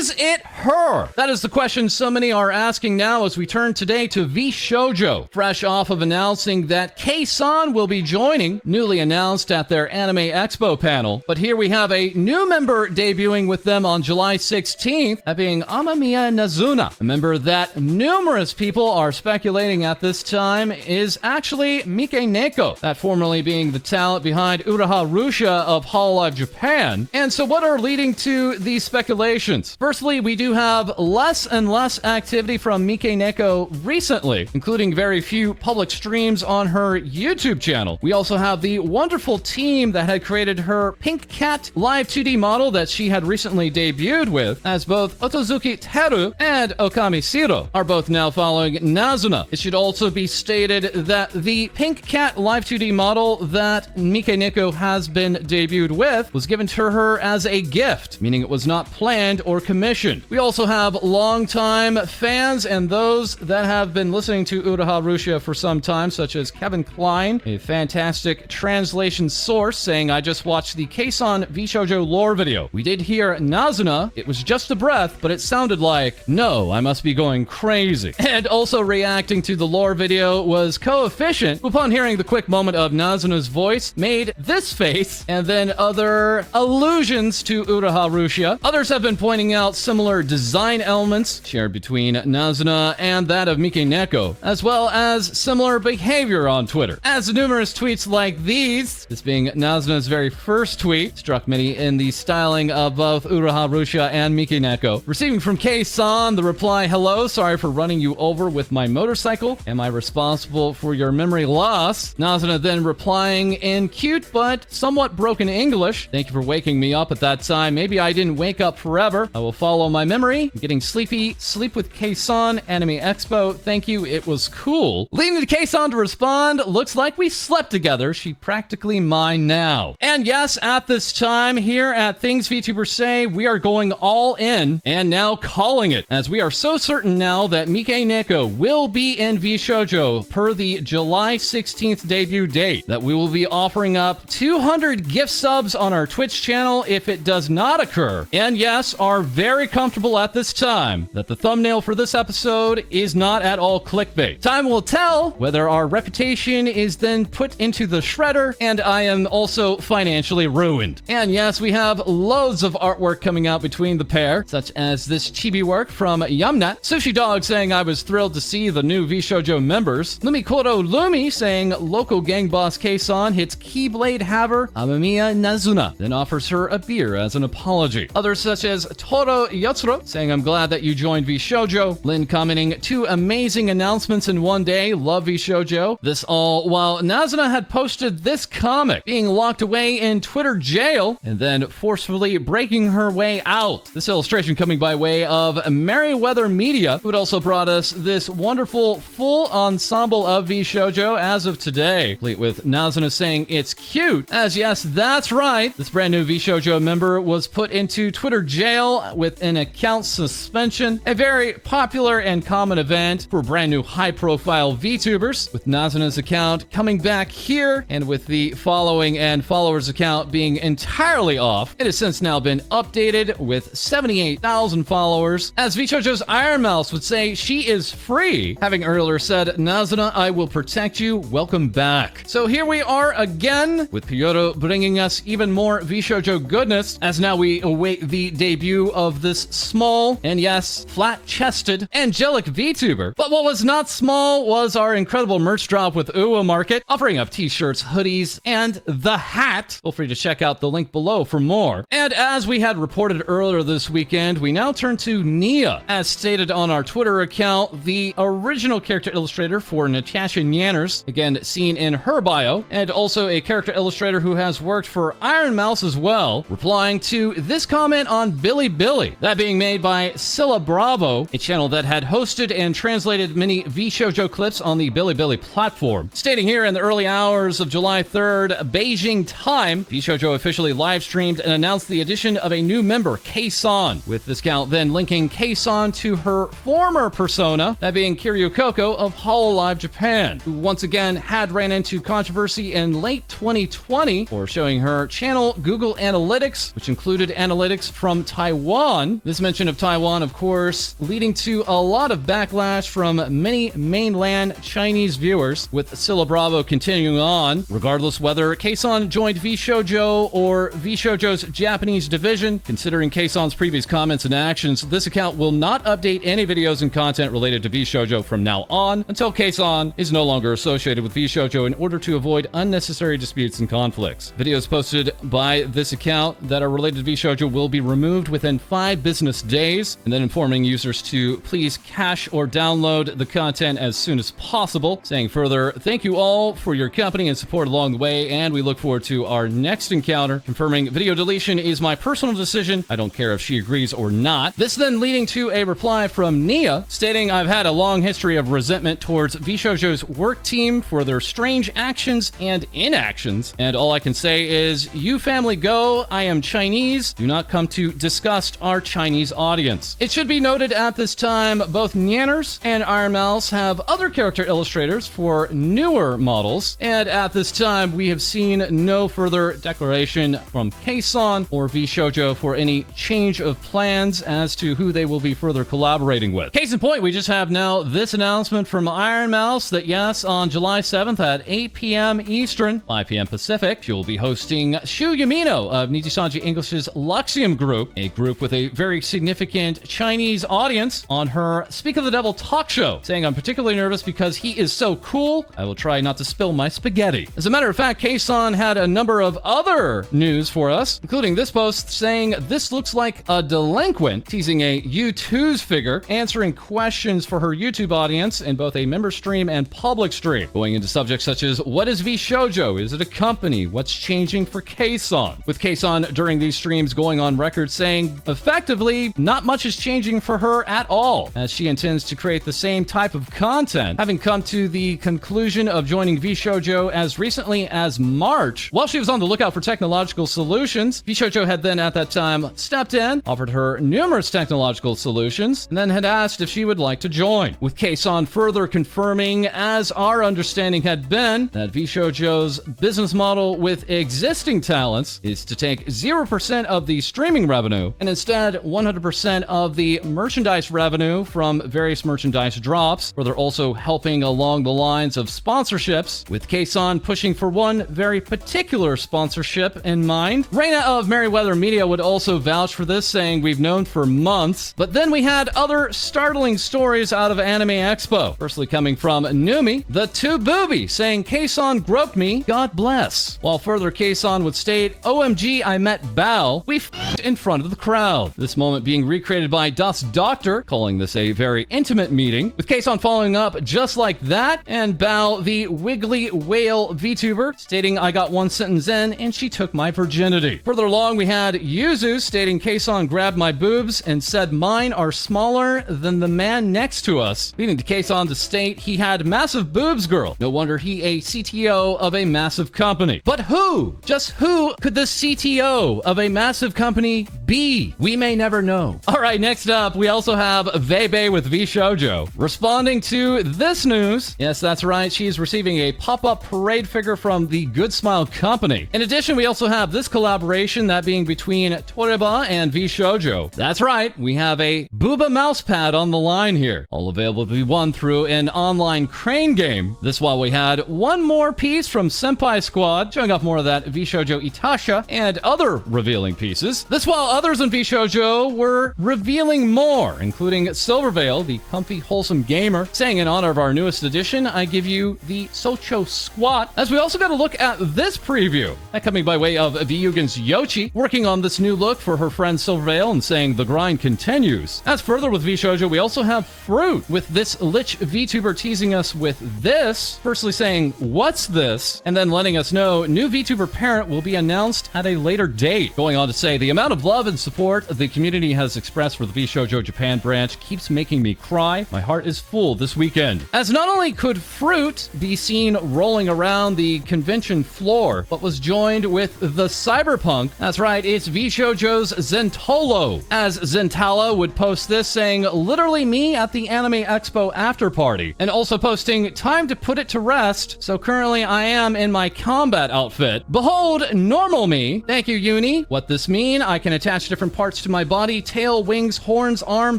Is it her? That is the question so many are asking now as we turn today to Vshojo, fresh off of announcing that kson will be joining, newly announced at their Anime Expo panel. But here we have a new member debuting with them on July 16th, that being Amemiya Nazuna, a member that numerous people are speculating at this time is actually Mikeneko, that formerly being the talent behind Uraharusha of Hololive Japan. And so what are leading to these speculations? Firstly, we do have less and less activity from Mikeneko recently, including very few public streams on her YouTube channel. We also have the wonderful team that had created her Pink Cat live 2D model that she had recently debuted with, as both Otozuki Teru and Okami Shiro are both now following Nazuna. It should also be stated that the Pink Cat live 2D model that Mikeneko has been debuted with was given to her as a gift, meaning it was not planned or commissioned. We also have longtime fans and those that have been listening to Uraharusha for some time, such as Kevin Klein, a fantastic translation source, saying, "I just watched the kson Vshojo lore video. We did hear Nazuna. It was just a breath, but it sounded like, no, I must be going crazy." And also reacting to the lore video was Coefficient, who upon hearing the quick moment of Nazuna's voice, made this face, and then other allusions to Uraharusha. Others have been pointing out similar design elements shared between Nazuna and that of Mikeneko, as well as similar behavior on Twitter. As numerous tweets like these, this being Nazuna's very first tweet, struck many in the styling of both Uraharusha and Mikeneko. Receiving from kson the reply, "Hello, sorry for running you over with my motorcycle. Am I responsible for your memory loss?" Nazuna then replying in cute but somewhat broken English, "Thank you for waking me up at that time. Maybe I didn't wake up forever. I will follow my memory. I'm getting sleepy. Sleep with kson Anime Expo. Thank you. It was cool." Leading to kson to respond, "Looks like we slept together. She practically mine now." And yes, at this time here at Things VTubers Say, we are going all in and now calling it, as we are so certain now that Mikeneko will be in Vshojo per the July 16th debut date, that we will be offering up 200 gift subs on our Twitch channel if it does not occur. And yes, are very comfortable at this time that the thumbnail for this episode is not at all clickbait. Time will tell whether our reputation is then put into the shredder and I am also financially ruined. And yes, we have loads of artwork coming out between the pair, such as this chibi work from Yumnat, Sushi Dog saying, "I was thrilled to see the new Vshojo members," Lumikoro Lumi saying, "Local gang boss kson hits Keyblade haver Amemiya Nazuna, then offers her a beer as an apology." Others such as Toro Yotsuro saying, "I'm glad that you joined Vshojo." Lynn commenting, "Two amazing announcements in one day, love Vshojo." This all while Nazuna had posted this comic, being locked away in Twitter jail and then forcefully breaking her way out. This illustration coming by way of Merryweather Media, who had also brought us this wonderful full ensemble of Vshojo as of today, complete with Nazuna saying it's cute, as yes, that's right, this brand new Vshojo member was put into Twitter jail with an account suspension, a very popular and common event for brand new high-profile VTubers, with Nazuna's account coming back here, and with the following and followers account being entirely off. It has since now been updated with 78,000 followers. As Vshojo's ironmouse would say, she is free, having earlier said, "Nazuna, I will protect you. Welcome back." So here we are again, with Pyoro bringing us even more Vshojo goodness, as now we await the debut of this small, and yes, flat-chested, angelic VTuber. But what was not small was our incredible merch drop with Uwa Market, offering up t-shirts, hoodies, and the hat. Feel free to check out the link below for more. And as we had reported earlier this weekend, we now turn to Nia. As stated on our Twitter account, the original character illustrator for Natasha Nyanners, again seen in her bio, and also a character illustrator who has worked for ironmouse as well, replying to this comment on Bilibili, that being made by Scylla Bravo, a channel that had hosted and translated many Vshojo clips on the Bilibili platform. Stating here, in the early hours of July 3rd, Beijing time, Vshojo officially live streamed and announced the addition of a new member, kson, with this count then linking kson to her former persona, that being Kiryu Koko of Hololive Japan, who once again had ran into controversy in late 2020 for showing her channel Google Analytics, which included analytics from Taiwan, Taiwan. This mention of Taiwan, of course, leading to a lot of backlash from many mainland Chinese viewers, with Scylla Bravo continuing on. Regardless whether kson joined Vshojo or Vshojo's Japanese division, considering kson's previous comments and actions, this account will not update any videos and content related to Vshojo from now on until kson is no longer associated with Vshojo in order to avoid unnecessary disputes and conflicts. Videos posted by this account that are related to Vshojo will be removed within 5 business days, and then informing users to please cache or download the content as soon as possible. Saying further, thank you all for your company and support along the way, and we look forward to our next encounter. Confirming video deletion is my personal decision. I don't care if she agrees or not. This then leading to a reply from Nia, stating, I've had a long history of resentment towards Vshojo's work team for their strange actions and inactions, and all I can say is, you family go, I am Chinese, do not come to disgust our Chinese audience. It should be noted at this time, both Nyanners and ironmouse have other character illustrators for newer models, and at this time we have seen no further declaration from kson or Vshojo for any change of plans as to who they will be further collaborating with. Case in point, we just have now this announcement from ironmouse that yes, on July 7th at 8 p.m. Eastern, 5 p.m. Pacific, she will be hosting Shu Yamino of Nijisanji English's Luxium Group, a group with a very significant Chinese audience, on her Speak of the Devil talk show, saying, I'm particularly nervous because he is so cool, I will try not to spill my spaghetti. As a matter of fact, kson had a number of other news for us, including this post saying, this looks like a delinquent, teasing a U2's figure, answering questions for her YouTube audience in both a member stream and public stream, going into subjects such as, what is Vshojo? Is it a company? What's changing for kson? With kson during these streams going on record saying, effectively, not much is changing for her at all, as she intends to create the same type of content, having come to the conclusion of joining Vshojo as recently as March. While she was on the lookout for technological solutions, Vshojo had then at that time stepped in, offered her numerous technological solutions, and then had asked if she would like to join. With kson further confirming, as our understanding had been, that Vshojo's business model with existing talents is to take 0% of the streaming revenue and instead 100% of the merchandise revenue from various merchandise drops, where they're also helping along the lines of sponsorships, with kson pushing for one very particular sponsorship in mind. Reina of Merryweather Media would also vouch for this, saying, we've known for months. But then we had other startling stories out of Anime Expo. Firstly coming from Numi, the 2 booby, saying, kson groped me, God bless. While further kson would state, OMG, I met Bao, we f***ed in front of the crowd. This moment being recreated by Das Doctor, calling this a very intimate meeting, with kson following up just like that, and Bao, the wiggly whale VTuber, stating, I got one sentence in and she took my virginity. Further along, we had Yuzu stating, kson grabbed my boobs and said mine are smaller than the man next to us, leading to kson to state he had massive boobs, girl. No wonder he a CTO of a massive company. But who? Just who could the CTO of a massive company be? We may never know. All right, next up, we also have Veibae with Vshojo. Responding to this news, yes, that's right, she's receiving a pop-up parade figure from the Good Smile Company. In addition, we also have this collaboration, that being between Toreba and Vshojo. That's right, we have a Booba mousepad on the line here, all available to be won through an online crane game. This while we had one more piece from Senpai Squad, showing off more of that Vshojo Itasha and other revealing pieces. This while others in Vshojo were revealing more, including Silvervale, the comfy, wholesome gamer, saying, in honor of our newest edition, I give you the Socho Squat. As we also got a look at this preview, that coming by way of Vyugan's Yoshi, working on this new look for her friend Silvervale and saying the grind continues. As further with Vshojo, we also have Froot with this lich VTuber teasing us with this, firstly saying, what's this? And then letting us know new VTuber parent will be announced at a later date. Going on to say, the amount of love and support the community has expressed for the Vshojo Japan branch keeps making me cry. My heart is full this weekend. As not only could Froot be seen rolling around the convention floor, but was joined with the Cyberpunk. That's right, it's Vshojo's Zentolo. As Zentala would post this saying, literally me at the Anime Expo after party. And also posting, time to put it to rest. So currently I am in my combat outfit. Behold, normal me. Thank you, Uni. What this mean? I can attach different parts parts to my body: tail, wings, horns, arm,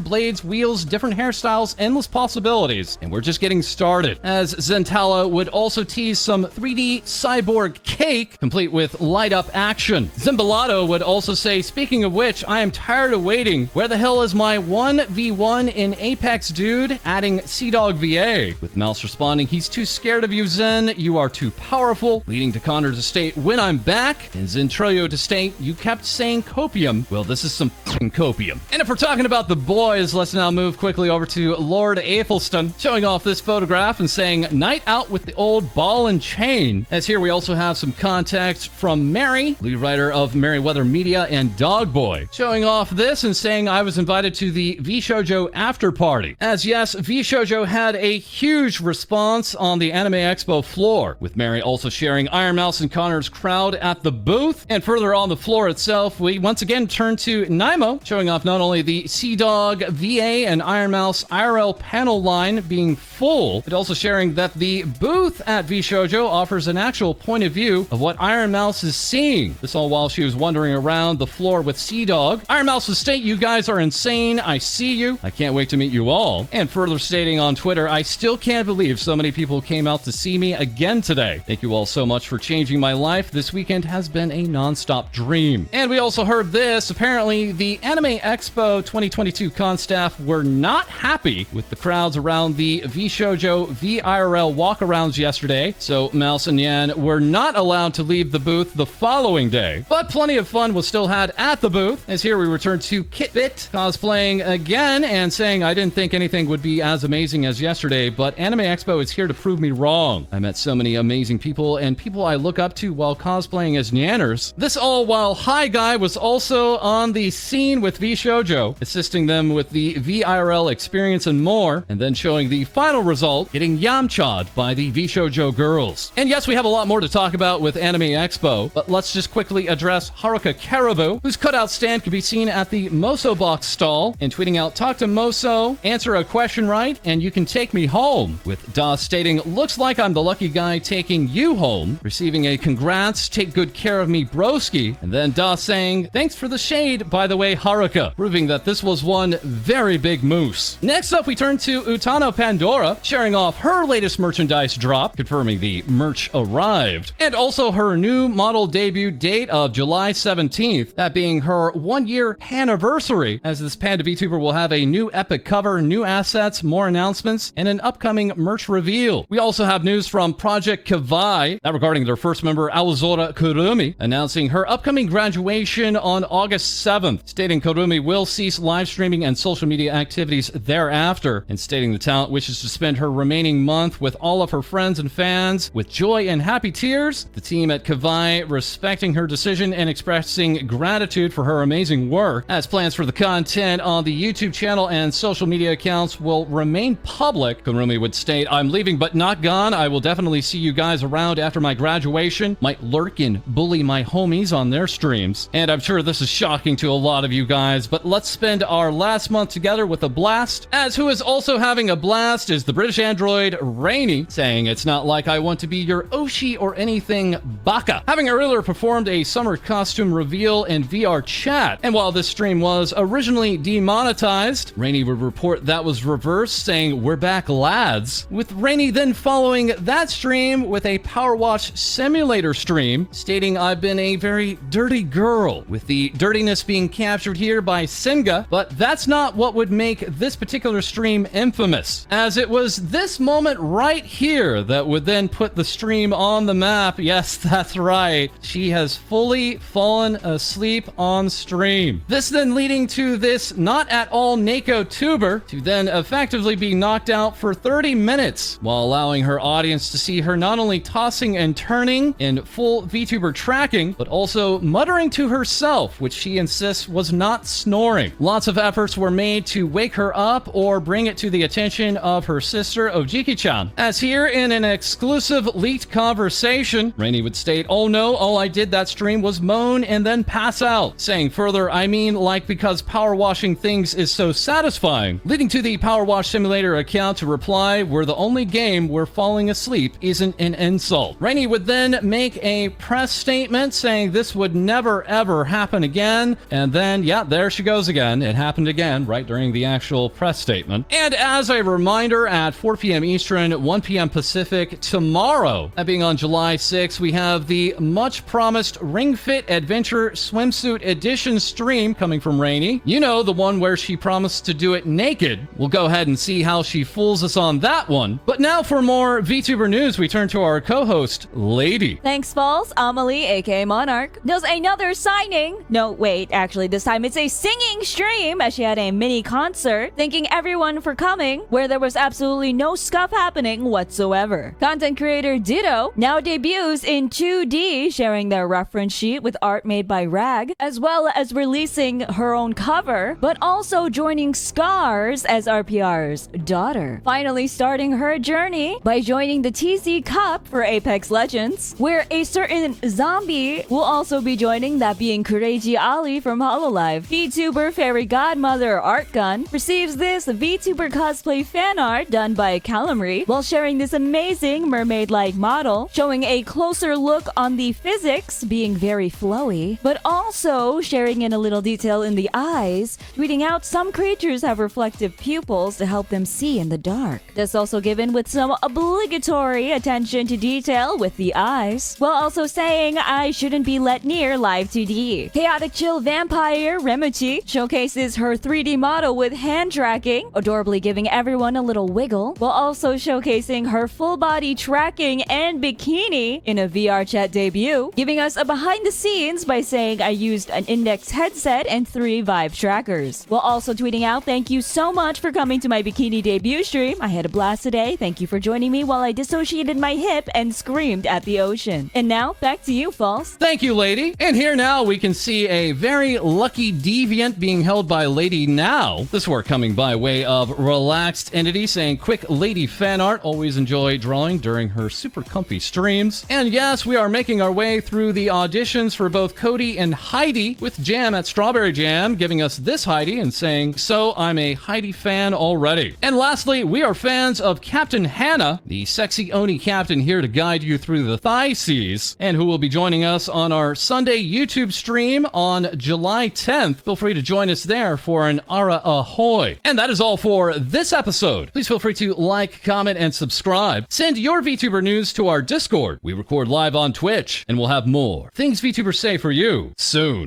blades, wheels, different hairstyles, endless possibilities. And we're just getting started. As Zentreya would also tease some 3D cyborg cake, complete with light-up action. Zimbalado would also say, speaking of which, I am tired of waiting. Where the hell is my 1v1 in Apex dude? Adding CDawgVA. With Mouse responding, he's too scared of you, Zen. You are too powerful. Leading to Connor to state, when I'm back. And Zentreya to state, you kept saying copium. Well, this is some f***ing copium. And if we're talking about the boys, let's now move quickly over to Lord Athelstan, showing off this photograph and saying, night out with the old ball and chain. As here we also have some context from Mary, lead writer of Merryweather Media and Dogboy, showing off this and saying I was invited to the Vshojo after party. As yes, Vshojo had a huge response on the Anime Expo floor, with Mary also sharing ironmouse and Connor's crowd at the booth. And further on the floor itself, we once again turn to Nymo, showing off not only the CDawgVA and ironmouse IRL panel line being full, but also sharing that the booth at Vshojo offers an actual point of view of what ironmouse is seeing. This all while she was wandering around the floor with CDawg. Ironmouse will state, you guys are insane. I see you. I can't wait to meet you all. And further stating on Twitter, I still can't believe so many people came out to see me again today. Thank you all so much for changing my life. This weekend has been a non-stop dream. And we also heard this. Apparently, the Anime Expo 2022 con staff were not happy with the crowds around the Vshojo VIRL walkarounds yesterday, so Mouse and Nyan were not allowed to leave the booth the following day. But plenty of fun was still had at the booth, as here we return to Kitbit cosplaying again and saying I didn't think anything would be as amazing as yesterday, but Anime Expo is here to prove me wrong. I met so many amazing people and people I look up to while cosplaying as Nyanners. This all while Hi Guy was also on the scene with Vshojo, assisting them with the VIRL experience and more, and then showing the final result, getting yamcha'd by the Vshojo girls. And yes, we have a lot more to talk about with Anime Expo, but let's just quickly address Haruka Karibu, whose cutout stand can be seen at the Moso box stall, and tweeting out, talk to Moso, answer a question right, and you can take me home. With Da stating, looks like I'm the lucky guy taking you home, receiving a congrats, take good care of me broski, and then Da saying, thanks for the shade, by the way, Haruka, proving that this was one very big moose. Next up, we turn to Utano Pandora, sharing off her latest merchandise drop, confirming the merch arrived, and also her new model debut date of July 17th, that being her 1-year anniversary, as this Panda VTuber will have a new epic cover, new assets, more announcements, and an upcoming merch reveal. We also have news from Project Kawaii, that regarding their first member, Aozora Kurumi, announcing her upcoming graduation on August 7th, stating Kurumi will cease live streaming and social media activities thereafter, and stating the talent wishes to spend her remaining month with all of her friends and fans with joy and happy tears. The team at Kawaii respecting her decision and expressing gratitude for her amazing work, as plans for the content on the YouTube channel and social media accounts will remain public. Kurumi would state, I'm leaving but not gone. I will definitely see you guys around after my graduation. Might lurk and bully my homies on their streams. And I'm sure this is shocking to a lot of you guys, but let's spend our last month together with a blast. As who is also having a blast is the British android Rainy, saying it's not like I want to be your Oshi or anything baka, having earlier performed a summer costume reveal in VR chat. And while this stream was originally demonetized, Rainy would report that was reversed, saying we're back lads, with Rainy then following that stream with a Power Wash simulator stream, stating I've been a very dirty girl, with the dirtiness being captured here by Senga, but that's not what would make this particular stream infamous, as it was this moment right here that would then put the stream on the map. Yes, that's right. She has fully fallen asleep on stream. This then leading to this not at all Neko tuber to then effectively be knocked out for 30 minutes, while allowing her audience to see her not only tossing and turning in full VTuber tracking, but also muttering to herself, which she insists was not snoring. Lots of efforts were made to wake her up or bring it to the attention of her sister Ojiki-chan, as here in an exclusive leaked conversation, Rainy would state, oh no, all I did that stream was moan and then pass out, saying further, I mean like because power washing things is so satisfying, leading to the Power Wash Simulator account to reply, we're the only game where falling asleep isn't an insult. Rainy would then make a press statement saying this would never ever happen again, and And then, yeah, there she goes again. It happened again right during the actual press statement. And as a reminder, at 4 p.m. Eastern, 1 p.m. Pacific, tomorrow, that being on July 6th, we have the much-promised Ring Fit Adventure Swimsuit Edition stream coming from Rainy. You know, the one where she promised to do it naked. We'll go ahead and see how she fools us on that one. But now for more VTuber news, we turn to our co-host, Lae-Dee. Thanks, False. Amelie, aka Monarch, does another signing. No, wait, actually, this time it's a singing stream as she had a mini concert, thanking everyone for coming, where there was absolutely no scuff happening whatsoever. Content creator Ditto now debuts in 2D, sharing their reference sheet with art made by Rag, as well as releasing her own cover, but also joining Scars as RPR's daughter. Finally starting her journey by joining the TC Cup for Apex Legends, where a certain zombie will also be joining, that being Kureiji Ali from Hololive. VTuber Fairy Godmother Art Gun receives this VTuber cosplay fan art done by Calamari while sharing this amazing mermaid-like model, showing a closer look on the physics being very flowy, but also sharing in a little detail in the eyes, tweeting out some creatures have reflective pupils to help them see in the dark. This also given with some obligatory attention to detail with the eyes, while also saying I shouldn't be let near live 2D. Chaotic Chill Vampire Remuchi showcases her 3D model with hand tracking, adorably giving everyone a little wiggle, while also showcasing her full body tracking and bikini in a VR chat debut, giving us a behind the scenes by saying I used an index headset and 3 Vive trackers, while also tweeting out thank you so much for coming to my bikini debut stream. I had a blast today. Thank you for joining me while I dissociated my hip and screamed at the ocean. And now back to you, False. Thank you, Lae-Dee. And here now we can see a very lucky deviant being held by Lae-Dee now. This work coming by way of Relaxed Entity saying, quick Lae-Dee fan art, always enjoy drawing during her super comfy streams. And yes, we are making our way through the auditions for both Cody and Heidi, with Jam at Strawberry Jam giving us this Heidi and saying, so I'm a Heidi fan already. And lastly, we are fans of Captain Hannah, the sexy Oni captain here to guide you through the thigh seas, and who will be joining us on our Sunday YouTube stream on July 10th. Feel free to join us there for an Ara Ahoy. And that is all for this episode. Please feel free to like, comment, and subscribe. Send your VTuber news to our Discord. We record live on Twitch, and we'll have more Things VTubers Say for you soon.